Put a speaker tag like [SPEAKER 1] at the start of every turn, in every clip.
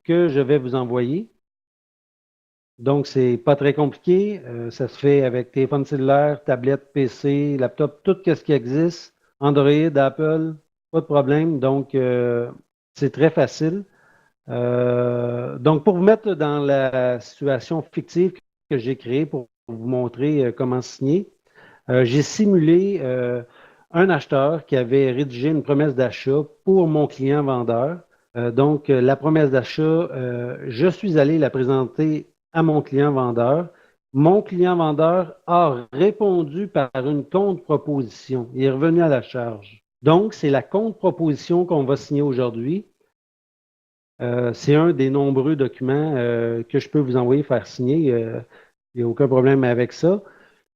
[SPEAKER 1] que je vais vous envoyer. Donc, c'est pas très compliqué. Ça se fait avec téléphone cellulaire, tablette, PC, laptop, tout ce qui existe. Android, Apple, pas de problème. Donc, c'est très facile. Donc, pour vous mettre dans la situation fictive que j'ai créée pour vous montrer comment signer, j'ai simulé un acheteur qui avait rédigé une promesse d'achat pour mon client vendeur. Donc, la promesse d'achat, je suis allé la présenter à mon client vendeur. Mon client vendeur a répondu par une contre-proposition. Il est revenu à la charge. Donc, c'est la contre-proposition qu'on va signer aujourd'hui. C'est un des nombreux documents que je peux vous envoyer faire signer. Il n'y a aucun problème avec ça.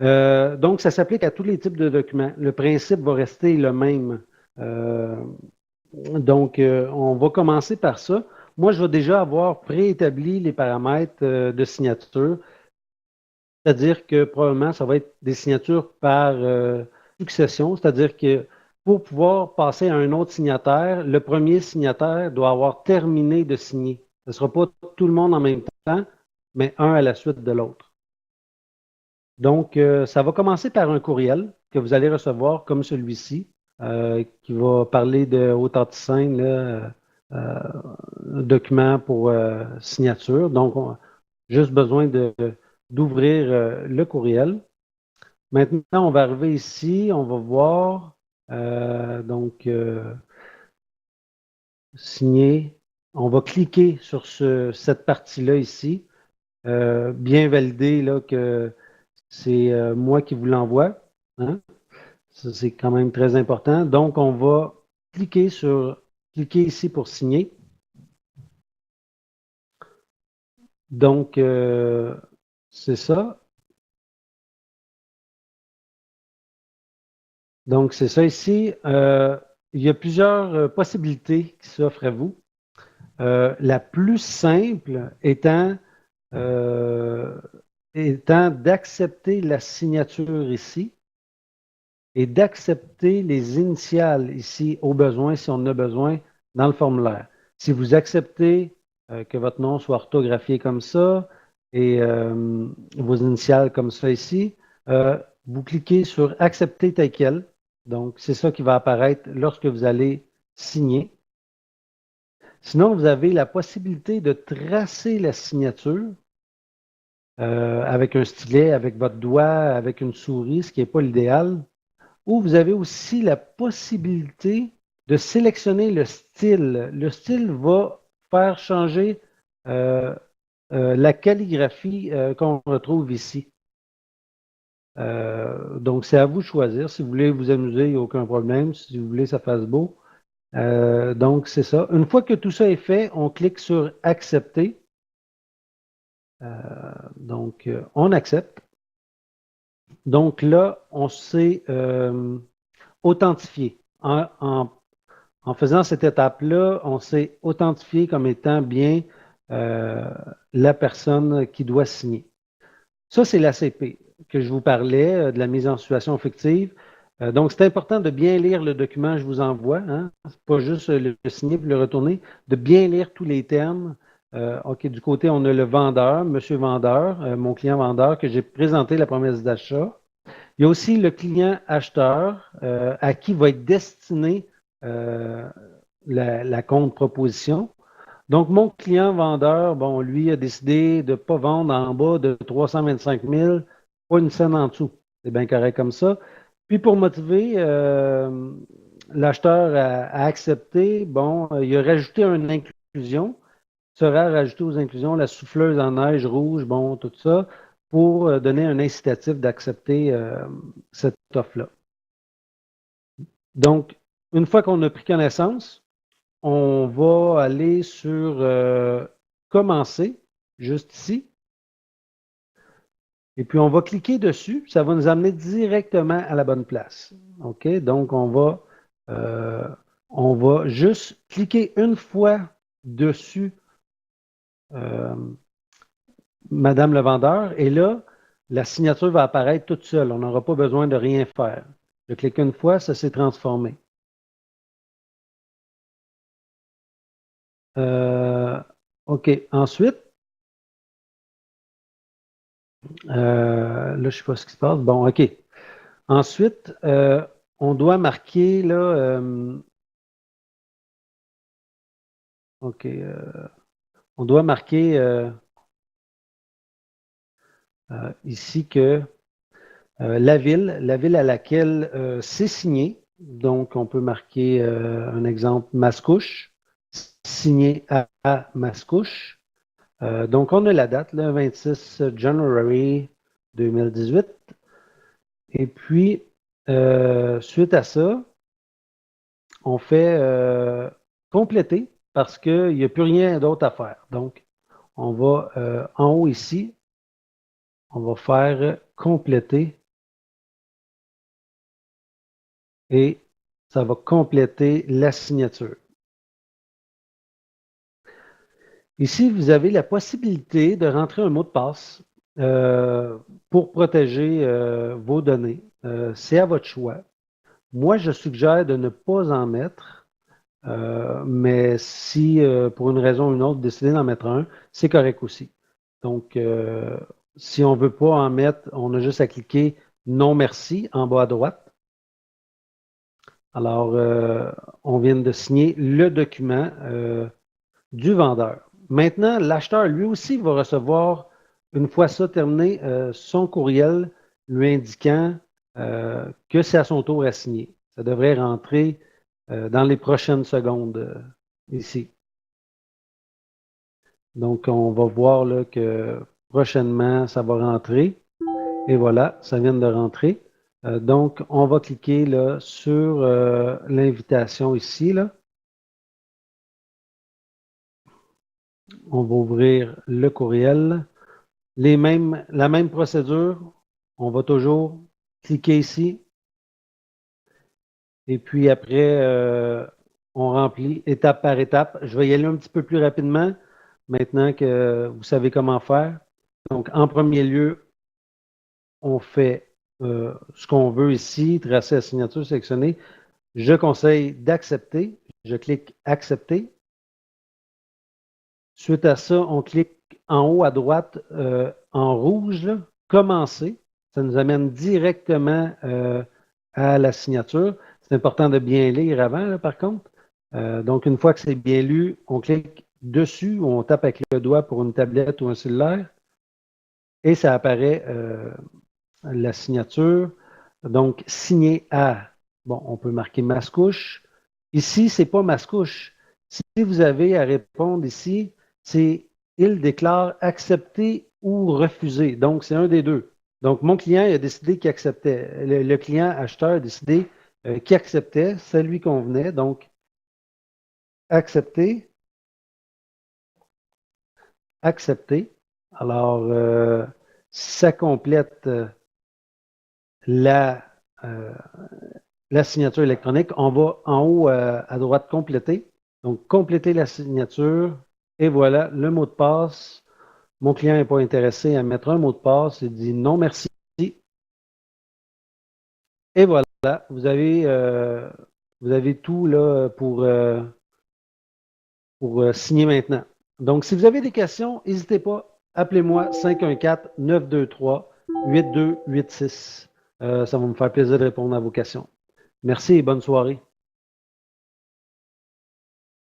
[SPEAKER 1] Donc, ça s'applique à tous les types de documents. Le principe va rester le même. Euh, on va commencer par ça. Moi, je vais déjà avoir préétabli les paramètres de signature, c'est-à-dire que probablement, ça va être des signatures par succession, c'est-à-dire que pour pouvoir passer à un autre signataire, le premier signataire doit avoir terminé de signer. Ce ne sera pas tout le monde en même temps, mais un à la suite de l'autre. Donc, ça va commencer par un courriel que vous allez recevoir comme celui-ci, qui va parler de Authentisign, là, un document pour signature. Donc, on a juste besoin d'ouvrir le courriel. Maintenant, on va arriver ici, on va voir, signer. On va cliquer sur cette partie-là ici, bien valider là, que c'est moi qui vous l'envoie. Hein. Ça, c'est quand même très important. Donc, on va cliquer ici pour signer. Donc, c'est ça. Donc, c'est ça ici. Il y a plusieurs possibilités qui s'offrent à vous. La plus simple euh, étant d'accepter la signature ici et d'accepter les initiales ici au besoin, si on en a besoin, dans le formulaire. Si vous acceptez que votre nom soit orthographié comme ça et vos initiales comme ça ici, vous cliquez sur Accepter tel quel. Donc, c'est ça qui va apparaître lorsque vous allez signer. Sinon, vous avez la possibilité de tracer la signature avec un stylet, avec votre doigt, avec une souris, ce qui n'est pas l'idéal. Ou vous avez aussi la possibilité de sélectionner le style. Le style va faire changer euh, la calligraphie qu'on retrouve ici. Donc, c'est à vous de choisir. Si vous voulez vous amuser, il n'y a aucun problème. Si vous voulez que ça fasse beau. Donc, c'est ça. Une fois que tout ça est fait, on clique sur Accepter. On accepte. Donc là, on s'est authentifié. En faisant cette étape-là, on s'est authentifié comme étant bien euh, la personne qui doit signer. Ça, c'est l'ACP que je vous parlais, de la mise en situation fictive. Donc, c'est important de bien lire le document que je vous envoie. Hein? C'est pas juste le signer et le retourner, de bien lire tous les termes. OK, du côté, on a le vendeur, monsieur vendeur, mon client vendeur, que j'ai présenté la promesse d'achat. Il y a aussi le client acheteur à qui va être destiné euh, la contre-proposition. Donc, mon client vendeur, bon, lui a décidé de ne pas vendre en bas de 325 000, pas une scène en dessous. C'est bien correct comme ça. Puis, pour motiver l'acheteur à accepter, bon, il a rajouté une inclusion, sera rajouté aux inclusions la souffleuse en neige rouge, bon, tout ça, pour donner un incitatif d'accepter cette offre-là. Donc, une fois qu'on a pris connaissance, on va aller sur Commencer, juste ici. Et puis, on va cliquer dessus. Ça va nous amener directement à la bonne place. OK? Donc, on va juste cliquer une fois dessus euh, Madame le vendeur. Et là, la signature va apparaître toute seule. On n'aura pas besoin de rien faire. Je clique une fois, ça s'est transformé. Euh, OK. Ensuite, là, je ne sais pas ce qui se passe. Bon, OK. Ensuite, on doit marquer là. OK. On doit marquer ici que la ville à laquelle c'est signé. Donc, on peut marquer un exemple Mascouche, signé à Mascouche. Donc, on a la date, le 26 January 2018. Et puis, suite à ça, on fait compléter parce qu'il n'y a plus rien d'autre à faire. Donc, on va en haut ici, on va faire compléter et ça va compléter la signature. Ici, vous avez la possibilité de rentrer un mot de passe pour protéger vos données. C'est à votre choix. Moi, je suggère de ne pas en mettre, mais si pour une raison ou une autre, vous décidez d'en mettre un, c'est correct aussi. Donc, si on ne veut pas en mettre, on a juste à cliquer non merci en bas à droite. Alors, on vient de signer le document du vendeur. Maintenant, l'acheteur, lui aussi, va recevoir, une fois ça terminé, son courriel lui indiquant que c'est à son tour à signer. Ça devrait rentrer dans les prochaines secondes ici. Donc, on va voir là, que prochainement, ça va rentrer. Et voilà, ça vient de rentrer. Donc, on va cliquer là, sur l'invitation ici. Là. On va ouvrir le courriel. La même procédure. On va toujours cliquer ici. Et puis après, on remplit étape par étape. Je vais y aller un petit peu plus rapidement maintenant que vous savez comment faire. Donc, en premier lieu, on fait ce qu'on veut ici, tracer la signature sélectionnée. Je conseille d'accepter. Je clique accepter. Suite à ça, on clique en haut à droite en rouge, là, commencer. Ça nous amène directement à la signature. C'est important de bien lire avant, là, par contre. Donc, une fois que c'est bien lu, on clique dessus, on tape avec le doigt pour une tablette ou un cellulaire et ça apparaît la signature. Donc, signé à, bon, on peut marquer Mascouche. Ici, c'est pas Mascouche. Si vous avez à répondre ici, c'est il déclare accepter ou refuser. Donc, c'est un des deux. Donc, mon client a décidé qu'il acceptait. Le client acheteur a décidé qu'il acceptait. Ça lui convenait. Donc, accepter, accepter. Alors, ça complète la, euh, la signature électronique. On va en haut à droite compléter. Donc, compléter la signature. Et voilà, le mot de passe. Mon client n'est pas intéressé à mettre un mot de passe. Il dit non, merci. Et voilà, vous avez tout là, pour signer maintenant. Donc, si vous avez des questions, n'hésitez pas. Appelez-moi 514-923-8286. Ça va me faire plaisir de répondre à vos questions. Merci et bonne soirée.